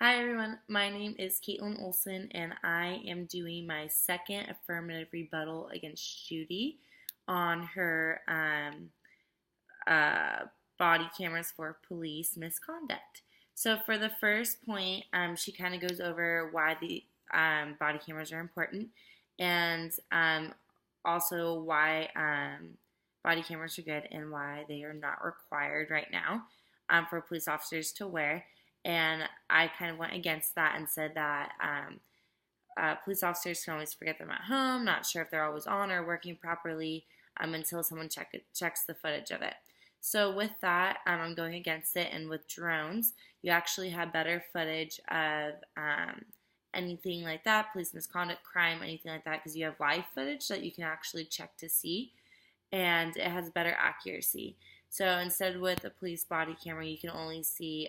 Hi everyone, my name is Caitlin Olson and I am doing my second affirmative rebuttal against Judy on her uh, body cameras for police misconduct. So for the first point, she kind of goes over why the body cameras are important and also why body cameras are good and why they are not required right now for police officers to wear. And I kind of went against that and said that police officers can always forget them at home, not sure if they're always on or working properly until someone checks the footage of it. So with that, I'm going against it. And with drones, you actually have better footage of anything like that, police misconduct, crime, anything like that, because you have live footage that you can actually check to see, and it has better accuracy. So instead with a police body camera, you can only see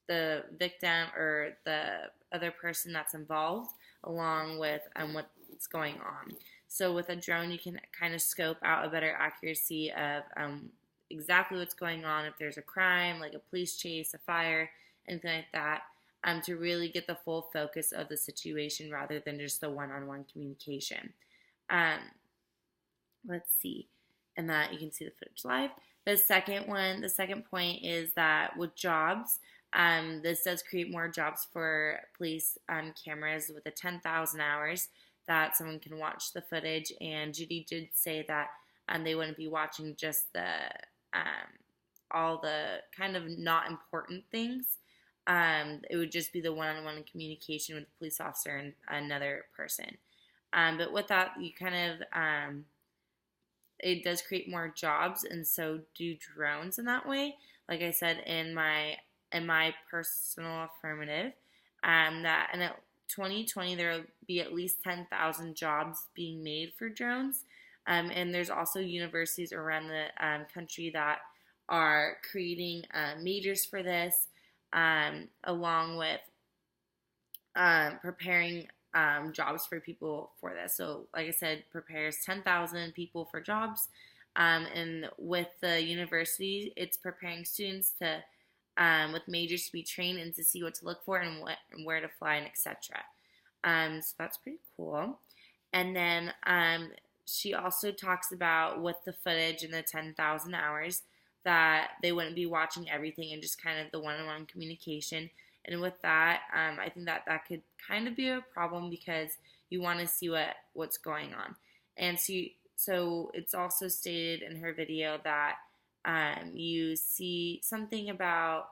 the victim or the other person that's involved along with what's going on. So with a drone, you can kind of scope out a better accuracy of exactly what's going on, if there's a crime, like a police chase, a fire, anything like that, to really get the full focus of the situation rather than just the one-on-one communication. Let's see. And that you can see the footage live. The second point is that with jobs, this does create more jobs for police cameras with the 10,000 hours that someone can watch the footage. And Judy did say that they wouldn't be watching just all the kind of not important things. It would just be the one-on-one communication with the police officer and another person. But with that, you kind of it does create more jobs, and so do drones in that way. Like I said in my personal affirmative, that in 2020 there will be at least 10,000 jobs being made for drones, and there's also universities around the country that are creating majors for this, along with preparing jobs for people for this. So, like I said, prepares 10,000 people for jobs. And with the university, it's preparing students to, with majors to be trained and to see what to look for and where to fly and etc. So that's pretty cool. And then she also talks about with the footage and the 10,000 hours that they wouldn't be watching everything and just kind of the one-on-one communication. And with that, I think that could kind of be a problem because you want to see what's going on. And so it's also stated in her video that you see something about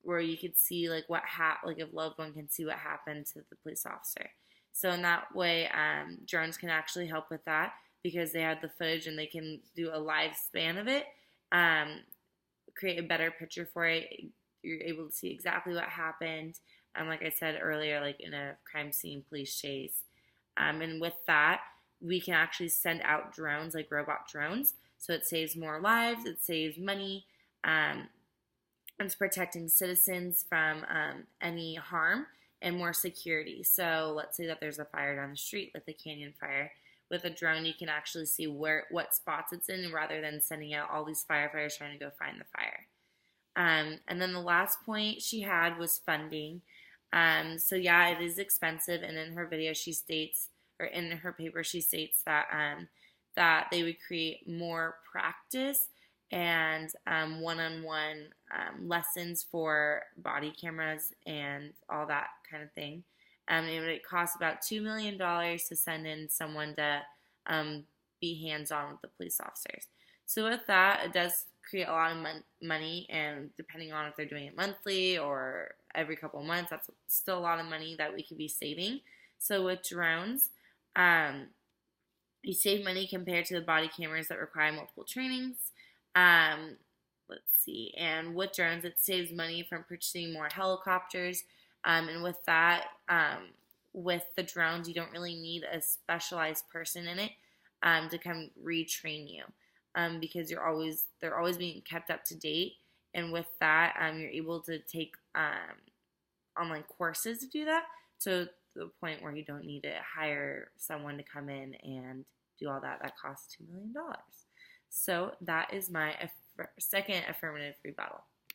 where you could see like like a loved one can see what happened to the police officer. So in that way, drones can actually help with that because they have the footage and they can do a live span of it, create a better picture for it. You're able to see exactly what happened. Like I said earlier, like in a crime scene, police chase. And with that, we can actually send out drones, like robot drones. So it saves more lives, it saves money, it's protecting citizens from any harm and more security. So let's say that there's a fire down the street, like the Canyon Fire. With a drone, you can actually see what spots it's in rather than sending out all these firefighters trying to go find the fire. And then the last point she had was funding. So yeah, it is expensive. And in her video, she states, or in her paper, she states that that they would create more practice and one-on-one lessons for body cameras and all that kind of thing. It would cost about $2 million to send in someone to be hands-on with the police officers. So with that, it does create a lot of money, and depending on if they're doing it monthly or every couple of months, that's still a lot of money that we could be saving. So with drones, you save money compared to the body cameras that require multiple trainings. Let's see, and with drones, it saves money from purchasing more helicopters, and with that, with the drones, you don't really need a specialized person in it to come retrain you. Because they're always being kept up to date, and with that, you're able to take online courses to do that, to the point where you don't need to hire someone to come in and do all that. That costs $2 million. So that is my second affirmative rebuttal.